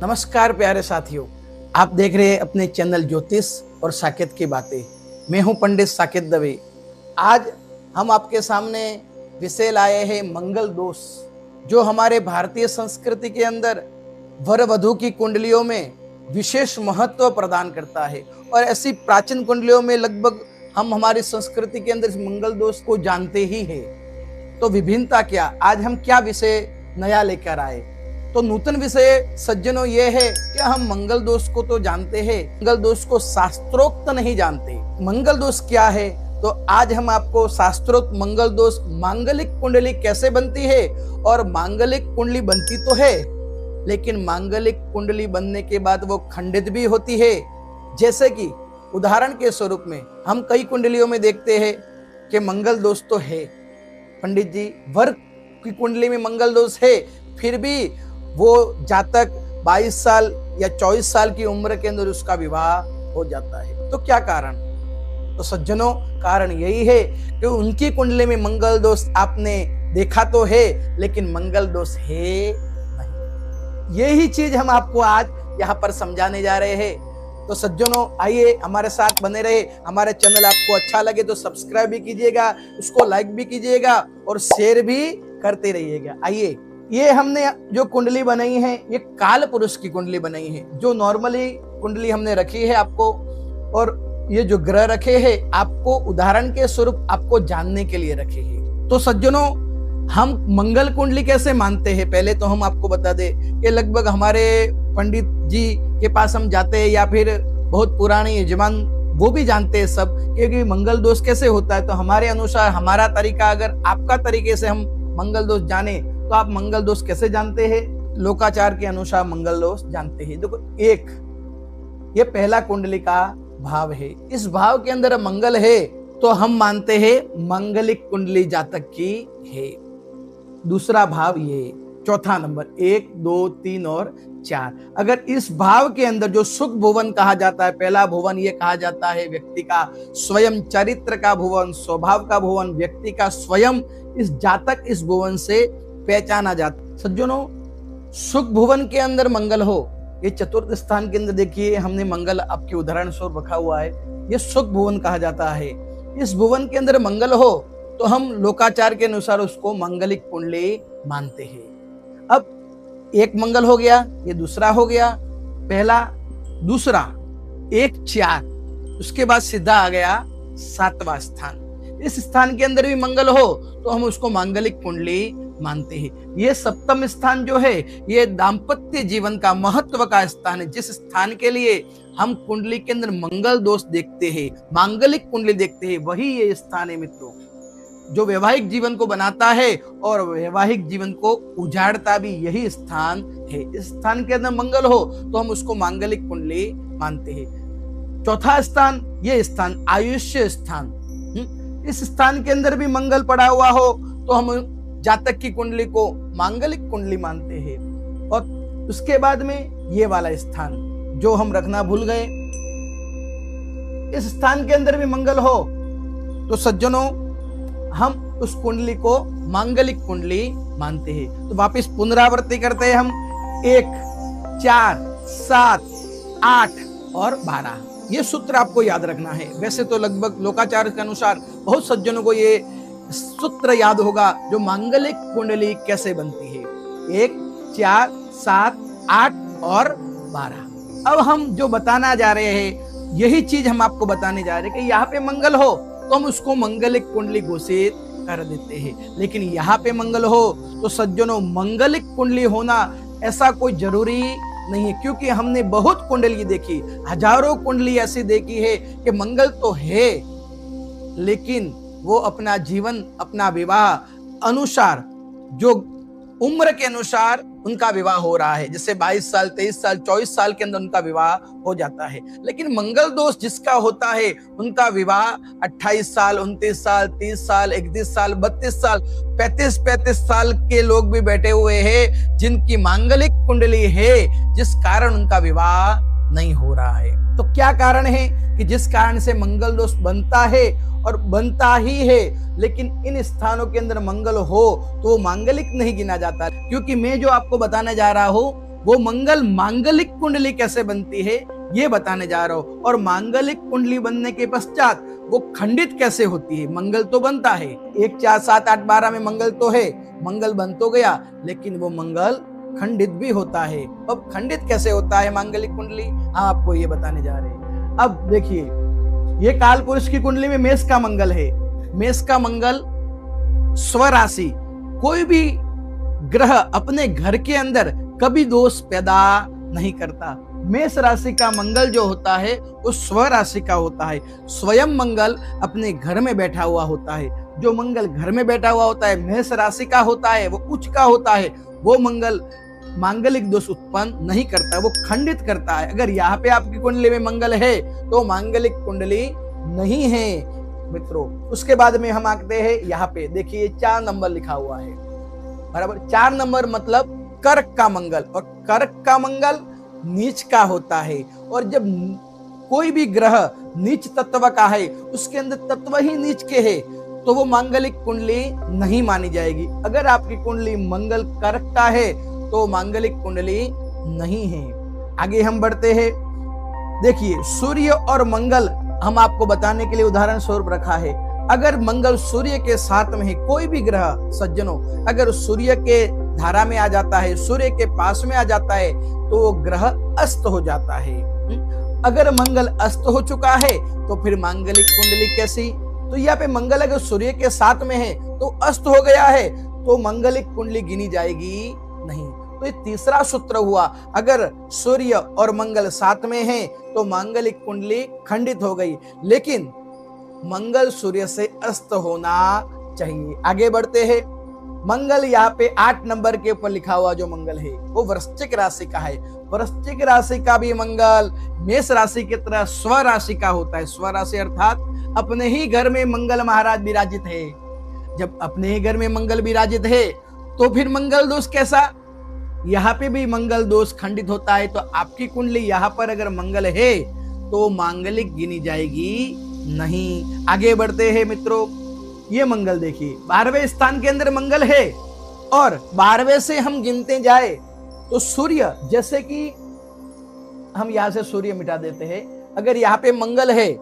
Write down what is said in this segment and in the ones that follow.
नमस्कार प्यारे साथियों, आप देख रहे हैं अपने चैनल ज्योतिष और साकेत की बातें। मैं हूं पंडित साकेत दवे। आज हम आपके सामने विषय लाए हैं मंगल दोष, जो हमारे भारतीय संस्कृति के अंदर वर वधू की कुंडलियों में विशेष महत्व प्रदान करता है। और ऐसी प्राचीन कुंडलियों में लगभग हम हमारी संस्कृति के अंदर इस मंगल दोष को जानते ही है। तो विभिन्नता क्या, आज हम क्या विषय नया लेकर आए। तो नूतन विषय सज्जनों ये है कि हम मंगल दोष को तो जानते हैं, मंगल दोष को शास्त्रोक्त नहीं जानते। मंगल दोष क्या है, तो आज हम आपको शास्त्रोक्त मंगल दोष, मांगलिक कुंडली कैसे बनती है। और मांगलिक कुंडली बनती तो है, लेकिन मांगलिक कुंडली बनने के बाद वो खंडित भी होती है। जैसे कि उदाहरण के स्वरूप में हम कई कुंडलियों में देखते हैं कि मंगल दोष तो है, पंडित जी वर की कुंडली में मंगल दोष है, फिर भी वो जातक 22 साल या 24 साल की उम्र के अंदर उसका विवाह हो जाता है। तो क्या कारण? तो सज्जनों, कारण यही है कि उनकी कुंडली में मंगल दोष आपने देखा तो है, लेकिन मंगल दोष है नहीं। यही चीज हम आपको आज यहाँ पर समझाने जा रहे हैं। तो सज्जनों, आइए हमारे साथ बने रहे। हमारे चैनल आपको अच्छा लगे तो सब्सक्राइब भी कीजिएगा, उसको लाइक भी कीजिएगा और शेयर भी करते रहिएगा। आइए, ये हमने जो कुंडली बनाई है, ये काल पुरुष की कुंडली बनाई है। जो नॉर्मली कुंडली हमने रखी है आपको, और ये जो ग्रह रखे हैं आपको उदाहरण के स्वरूप आपको जानने के लिए रखे हैं। तो सज्जनों, हम मंगल कुंडली कैसे मानते हैं, पहले तो हम आपको बता दें कि लगभग हमारे पंडित जी के पास हम जाते हैं, या फिर बहुत पुराने यजमान वो भी जानते हैं सब, क्योंकि मंगल दोष कैसे होता है। तो हमारे अनुसार, हमारा तरीका, अगर आपका तरीके से हम मंगल दोष जाने, तो आप मंगल दोष कैसे जानते हैं? लोकाचार के अनुसार मंगल दोष जानते हैं। देखो, एक ये पहला कुंडली का भाव है, इस भाव के अंदर मंगल है तो हम मानते हैं मंगलिक कुंडली जातक की है। दूसरा भाव ये, चौथा नंबर 1, 2, 3 और 4, अगर इस भाव के अंदर जो सुख भुवन कहा जाता है, पहला भुवन ये कहा जाता है व्यक्ति का स्वयं चरित्र का भुवन, स्वभाव का भुवन, व्यक्ति का स्वयं, इस जातक इस भुवन से पहचाना जाता। सज्जनों, सुख भुवन के अंदर मंगल हो, ये चतुर्थ स्थान के अंदर देखिए हमने मंगल आपके उदाहरण स्वरूप रखा हुआ है, ये सुख भुवन कहा जाता है। इस भुवन के अंदर मंगल हो तो हम लोकाचार के अनुसार उसको मंगलिक कुंडली मानते हैं। अब एक मंगल हो गया, ये दूसरा हो गया, पहला दूसरा 1, 4, उसके बाद सीधा आ गया 7वां स्थान। इस स्थान के अंदर भी मंगल हो तो हम उसको मांगलिक कुंडली मानते हैं। ये सप्तम स्थान जो है, ये दाम्पत्य जीवन का महत्व का स्थान है। जिस स्थान के लिए हम कुंडली के अंदर मंगल दोष देखते हैं, मांगलिक कुंडली देखते हैं, वही ये स्थान है मित्रों, जो वैवाहिक जीवन को बनाता है और वैवाहिक जीवन को उजाड़ता भी यही स्थान है। इस स्थान के अंदर मंगल हो तो हम उसको मांगलिक कुंडली मानते हैं। चौथा स्थान, ये स्थान आयुष्य स्थान, इस स्थान के अंदर भी मंगल पड़ा हुआ हो तो हम जातक की कुंडली को मांगलिक कुंडली मानते हैं। और उसके बाद में ये वाला स्थान जो हम रखना भूल गए, इस स्थान के अंदर भी मंगल हो तो सज्जनों हम उस कुंडली को मांगलिक कुंडली मानते हैं। तो वापस पुनरावृत्ति करते हैं हम, 1, 4, 7, 8 और 12। ये सूत्र आपको याद रखना है। वैसे तो लगभग लोकाचार के अनुसार बहुत सज्जनों को ये सूत्र याद होगा, जो मांगलिक कुंडली कैसे बनती है, 1, 4, 7, 8 और 12। अब हम जो बताना जा रहे हैं, यही चीज हम आपको बताने जा रहे हैं कि यहाँ पे मंगल हो तो हम उसको मंगलिक कुंडली घोषित कर देते हैं। लेकिन यहाँ पे मंगल हो तो सज्जनों, मंगलिक कुंडली होना ऐसा कोई जरूरी नहीं है, क्योंकि हमने बहुत कुंडली देखी, हजारों कुंडली ऐसी देखी है कि मंगल तो है, लेकिन वो अपना जीवन, अपना विवाह अनुसार, जो उम्र के अनुसार उनका विवाह हो रहा है, जैसे 22 साल, 23 साल, 24 साल के अंदर उनका विवाह हो जाता है। लेकिन मंगल दोष जिसका होता है, उनका विवाह 28 साल, 29 साल, 30 साल, 31 साल, 32 साल, 35 साल के लोग भी बैठे हुए हैं जिनकी मांगलिक कुंडली है, जिस कारण उनका विवाह नहीं हो रहा है। तो क्या कारण है कि जिस कारण से मंगल दोष बनता है, और बनता ही है, लेकिन इन स्थानों के अंदर मंगल हो तो वो मांगलिक नहीं गिना जाता। क्योंकि मैं जो आपको बताने जा रहा हूं वो मंगल मांगलिक कुंडली कैसे बनती है ये बताने जा रहा हूं। और मांगलिक कुंडली बनने के पश्चात वो खंडित कैसे होती है। मंगल तो बनता है 1 4 7 8 12 में मंगल तो है, मंगल बन तो गया, लेकिन वो मंगल खंडित भी होता है। अब खंडित कैसे होता है मांगलिक कुंडली, हम आपको ये बताने जा रहे हैं। अब देखिए, ये काल पुरुष की कुंडली में मेष का मंगल है। मेष का मंगल स्वराशि, कोई भी ग्रह अपने घर के अंदर कभी दोष पैदा नहीं करता। मेष राशि का मंगल जो होता है वो स्वराशि का होता है। स्वयं मंगल अपने घर में बैठा हुआ होता है। जो मंगल घर में बैठा हुआ होता है, मेष राशि का होता है, वो उच्च का होता है, वो मंगल मांगलिक दोष उत्पन्न नहीं करता, वो खंडित करता है। अगर यहाँ पे आपकी कुंडली में मंगल है तो मांगलिक कुंडली नहीं है मित्रों। उसके बाद में हम आते हैं यहाँ पे, देखिए 4 नंबर लिखा हुआ है, बराबर। 4 नंबर मतलब कर्क का मंगल, और कर्क का मंगल नीच का होता है। और जब कोई भी ग्रह नीच तत्व का है, उसके अंदर तत्व ही नीच के है, तो वो मांगलिक कुंडली नहीं मानी जाएगी। अगर आपकी कुंडली मंगल कर्क का है तो मांगलिक कुंडली नहीं है। आगे हम बढ़ते हैं। देखिए, सूर्य और मंगल हम आपको बताने के लिए उदाहरण स्वरूप रखा है। अगर मंगल सूर्य के साथ में है, कोई भी ग्रह सज्जनों अगर सूर्य के धारा में आ जाता है, सूर्य के पास में आ जाता है, तो वो ग्रह अस्त हो जाता है। अगर मंगल अस्त हो चुका है तो फिर मांगलिक कुंडली कैसी। तो यहाँ पे मंगल अगर सूर्य के साथ में है तो अस्त हो गया है, तो मांगलिक कुंडली गिनी जाएगी नहीं। तो ये तीसरा सूत्र हुआ, अगर सूर्य और मंगल साथ में है तो मांगलिक कुंडली खंडित हो गई, लेकिन मंगल सूर्य से अस्त होना चाहिए। आगे बढ़ते हैं। मंगल यहाँ पे 8 नंबर के ऊपर लिखा हुआ जो मंगल है वो वृश्चिक राशि का है। वृश्चिक राशि का भी मंगल मेष राशि की तरह स्वराशि का होता है। स्वराशि अर्थात अपने ही घर में मंगल महाराज विराजित है। जब अपने ही घर में मंगल विराजित है तो फिर मंगल दोष कैसा, यहाँ पे भी मंगल दोष खंडित होता है। तो आपकी कुंडली यहाँ पर अगर मंगल है तो मांगलिक गिनी जाएगी नहीं। आगे बढ़ते हैं मित्रों। ये मंगल देखिए 12वें स्थान के अंदर मंगल है, और 12वें से हम गिनते जाए तो सूर्य, जैसे कि हम यहां से सूर्य मिटा देते हैं, अगर यहाँ पे मंगल है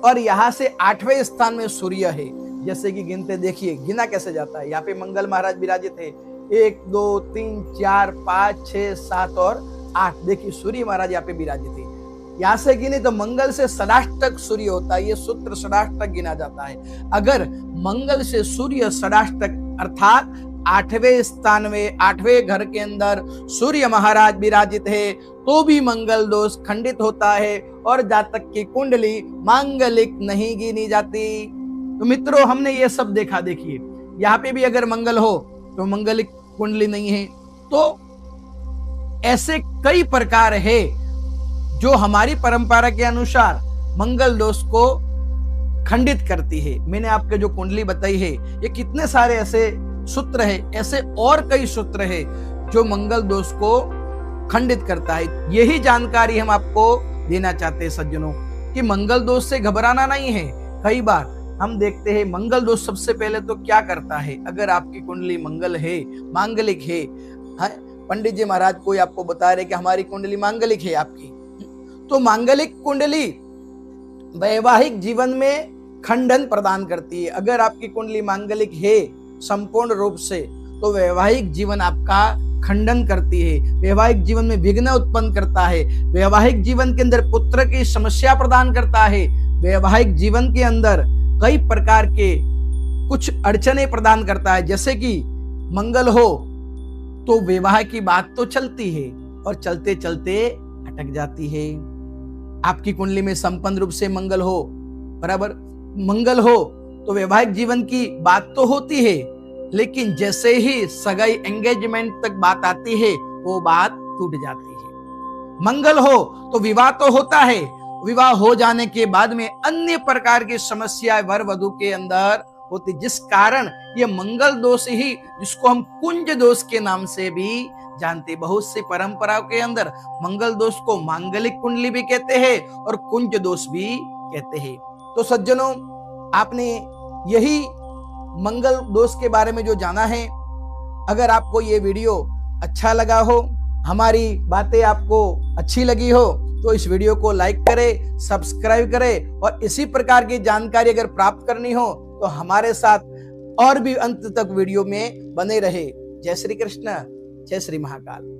और यहाँ से 8वें स्थान में सूर्य है, जैसे कि गिनते देखिए गिना कैसे जाता है। यहाँ पे मंगल महाराज विराजित है, 1 2 3 4 5 6 7 और 8। देखिए सूर्य महाराज यहाँ पे विराजित है। यहाँ से गिने तो मंगल से षडाष्टक सूर्य होता है, ये सूत्र षडाष्टक गिना जाता है। अगर मंगल से सूर्य षडाष्टक अर्थात 8वें स्थान में 8वें घर के अंदर सूर्य महाराज विराजित है तो भी मंगल दोष खंडित होता है और जातक की कुंडली मांगलिक नहीं गिनी जाती। तो मित्रों हमने ये सब देखा। देखिए यहाँ पे भी अगर मंगल हो तो मांगलिक कुंडली नहीं है। तो ऐसे कई प्रकार है जो हमारी परंपरा के अनुसार मंगल दोष को खंडित करती है। मैंने आपके जो कुंडली बताई है ये कितने सारे ऐसे सूत्र है, ऐसे और कई सूत्र है जो मंगल दोष को खंडित करता है। यही जानकारी हम आपको देना चाहते हैं सज्जनों कि मंगल दोष से घबराना नहीं है। कई बार हम देखते हैं मंगल दोष सबसे पहले तो क्या करता है। अगर आपकी कुंडली मंगल है, मांगलिक है, पंडित जी महाराज कोई आपको बता रहे कि हमारी कुंडली मांगलिक है आपकी, तो मांगलिक कुंडली वैवाहिक जीवन में खंडन प्रदान करती है। अगर आपकी कुंडली मांगलिक है संपूर्ण रूप से तो वैवाहिक जीवन आपका खंडन करती है, वैवाहिक जीवन में विघ्न उत्पन्न करता है, वैवाहिक जीवन के अंदर पुत्र की समस्या प्रदान करता है, वैवाहिक जीवन के अंदर कई प्रकार के कुछ अड़चने प्रदान करता है। जैसे कि मंगल हो तो विवाह की बात तो चलती है और चलते चलते अटक जाती है। आपकी कुंडली में संपन्न रूप से मंगल हो, बराबर, मंगल हो तो वैवाहिक जीवन की बात तो होती है, लेकिन जैसे ही सगाई एंगेजमेंट तक बात आती है वो बात टूट जाती है। मंगल हो तो विवाह तो होता है, विवाह हो जाने के बाद में अन्य प्रकार की समस्याएं वर वधु के अंदर होती, जिस कारण ये मंगल दोष ही, जिसको हम कुंज दोष के नाम से भी जानते, बहुत सी परंपराओं के अंदर मंगल दोष को मांगलिक कुंडली भी कहते हैं और कुंज दोष भी कहते हैं। तो सज्जनों आपने यही मंगल दोष के बारे में जो जाना है। अगर आपको ये वीडियो अच्छा लगा हो हमारी बातें आपको अच्छी लगी हो तो इस वीडियो को लाइक करें, सब्सक्राइब करें और इसी प्रकार की जानकारी अगर प्राप्त करनी हो तो हमारे साथ और भी अंत तक वीडियो में बने रहे। जय श्री कृष्ण, जय श्री महाकाल।